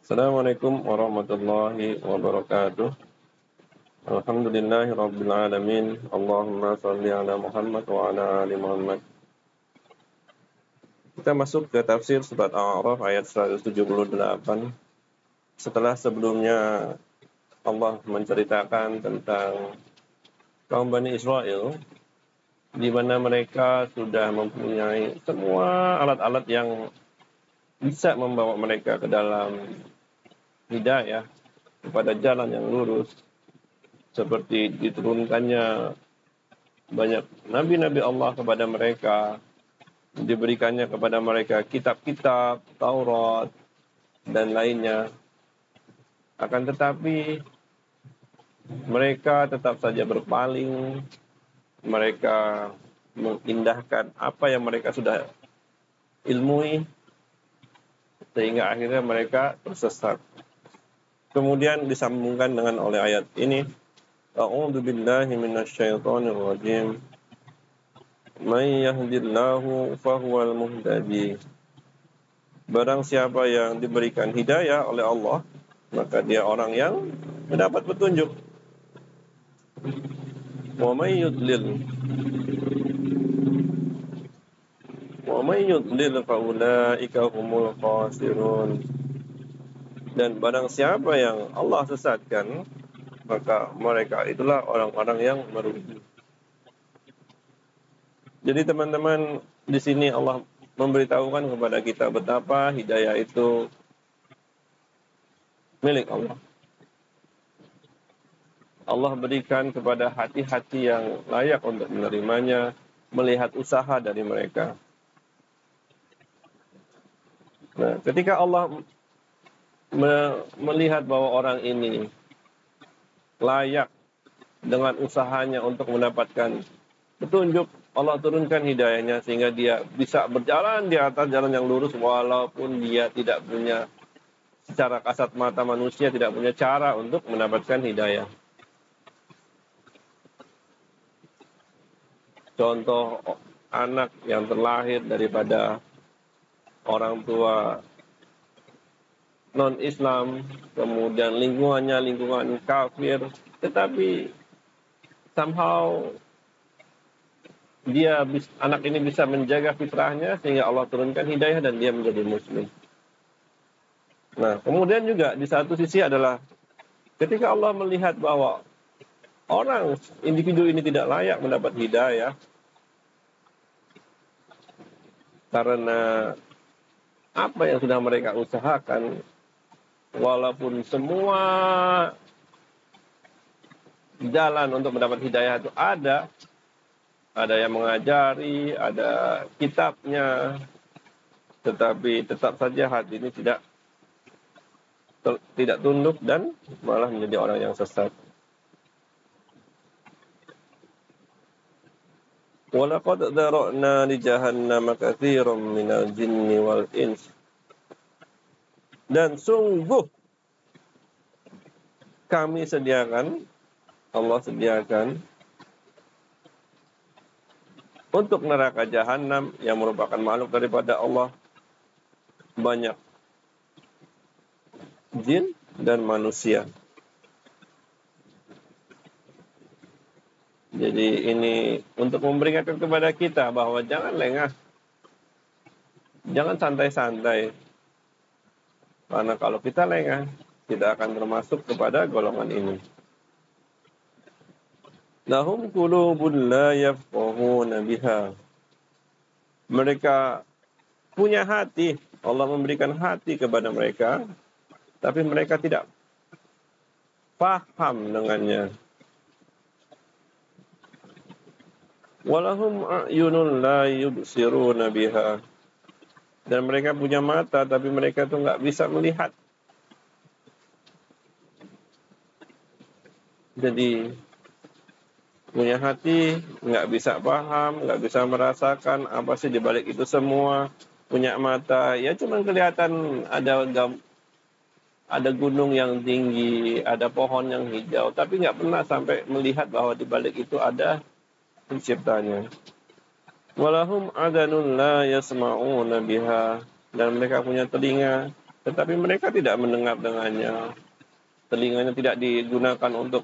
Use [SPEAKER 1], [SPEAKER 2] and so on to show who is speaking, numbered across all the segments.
[SPEAKER 1] Assalamualaikum warahmatullahi wabarakatuh. Alhamdulillahi rabbil alamin. Allahumma shalli ala Muhammad wa ala ali Muhammad. Kita masuk ke tafsir surat Al-A'raf ayat 178. Setelah sebelumnya Allah menceritakan tentang kaum Bani Israel, di mana mereka sudah mempunyai semua alat-alat yang bisa membawa mereka ke dalam hidayah, kepada jalan yang lurus, seperti diturunkannya banyak nabi-nabi Allah kepada mereka, diberikannya kepada mereka kitab-kitab, Taurat, dan lainnya. Akan tetapi mereka tetap saja berpaling, mereka mengindahkan apa yang mereka sudah ilmui, sehingga akhirnya mereka tersesat. Kemudian disambungkan dengan oleh ayat ini, A'udzu billahi minasyaitonir rajim. Man yahdillahu fahuwal muhtadi. Barang siapa yang diberikan hidayah oleh Allah, maka dia orang yang mendapat petunjuk. Wa may yudlil fa ulaika humul khasirun. Dan barang siapa yang Allah sesatkan, maka mereka itulah orang-orang yang merugi. Jadi teman-teman, di sini Allah memberitahukan kepada kita betapa hidayah itu milik Allah. Allah berikan kepada hati-hati yang layak untuk menerimanya, melihat usaha dari mereka. Nah, ketika Allah melihat bahwa orang ini layak dengan usahanya untuk mendapatkan petunjuk, Allah turunkan hidayahnya sehingga dia bisa berjalan di atas jalan yang lurus walaupun dia tidak punya, secara kasat mata manusia tidak punya cara untuk mendapatkan hidayah. Contoh anak yang terlahir daripada orang tua non-Islam, kemudian lingkungannya lingkungan kafir, tetapi somehow anak ini bisa menjaga fitrahnya sehingga Allah turunkan hidayah dan dia menjadi muslim. Nah, kemudian juga di satu sisi adalah ketika Allah melihat bahwa orang individu ini tidak layak mendapat hidayah karena apa yang sudah mereka usahakan, walaupun semua jalan untuk mendapat hidayah itu ada yang mengajari, ada kitabnya, tetapi tetap saja hati ini tidak tunduk dan malah menjadi orang yang sesat. Walaqad dzara'na li jahannama katsiran minal jinni wal ins. Dan sungguh Allah sediakan untuk neraka jahanam yang merupakan makhluk daripada Allah, banyak jin dan manusia. Jadi ini untuk memberikan kepada kita bahwa jangan lengah, jangan santai-santai. Karena kalau kita lengah, kita akan termasuk kepada golongan ini. Lahum qulubun la yafqahuna biha. Mereka punya hati, Allah memberikan hati kepada mereka, tapi mereka tidak paham dengannya. Walahum a'yunun la yubsiruna biha. Dan mereka punya mata, tapi mereka itu nggak bisa melihat. Jadi punya hati, nggak bisa paham, nggak bisa merasakan apa sih di balik itu semua. Punya mata, ya cuma kelihatan ada gunung yang tinggi, ada pohon yang hijau, tapi nggak pernah sampai melihat bahwa di balik itu ada penciptanya. Walahum adanun la yasma'una biha. Dan mereka punya telinga, tetapi mereka tidak mendengar dengannya. Telinganya tidak digunakan untuk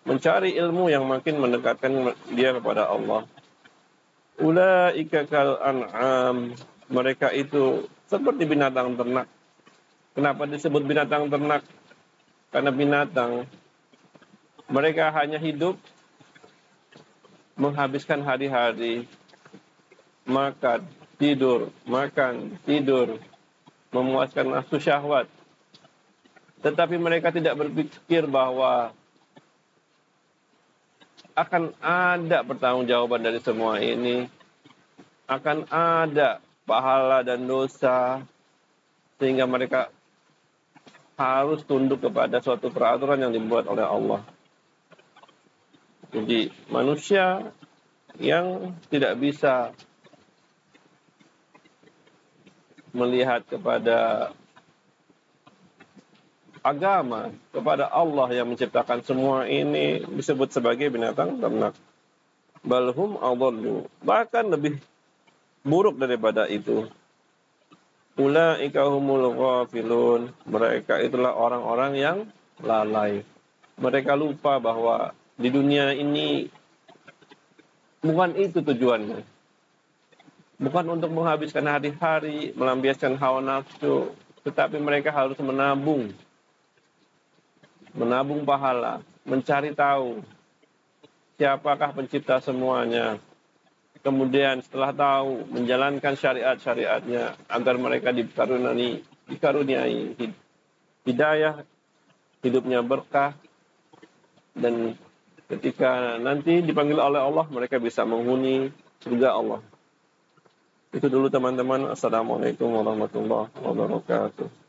[SPEAKER 1] mencari ilmu yang makin mendekatkan dia kepada Allah. Ulaika kal an'am, mereka itu seperti binatang ternak. Kenapa disebut binatang ternak? Karena binatang mereka hanya hidup menghabiskan hari-hari makan, tidur, memuaskan nafsu syahwat. Tetapi mereka tidak berpikir bahwa akan ada pertanggungjawaban dari semua ini, akan ada pahala dan dosa, sehingga mereka harus tunduk kepada suatu peraturan yang dibuat oleh Allah. Jadi manusia yang tidak bisa melihat kepada agama, kepada Allah yang menciptakan semua ini, disebut sebagai binatang ternak. Balhum adallu, bahkan lebih buruk daripada itu. Ulaika humul ghafilun, mereka itulah orang-orang yang lalai. Mereka lupa bahwa di dunia ini bukan itu tujuannya. Bukan untuk menghabiskan hari-hari, melampiaskan hawa nafsu, tetapi mereka harus menabung pahala, mencari tahu siapakah pencipta semuanya. Kemudian setelah tahu, menjalankan syariat-syariatnya agar mereka dikaruniai hidayah, hidupnya berkah, dan ketika nanti dipanggil oleh Allah, mereka bisa menghuni surga Allah. Itu dulu teman-teman. Assalamualaikum warahmatullahi wabarakatuh.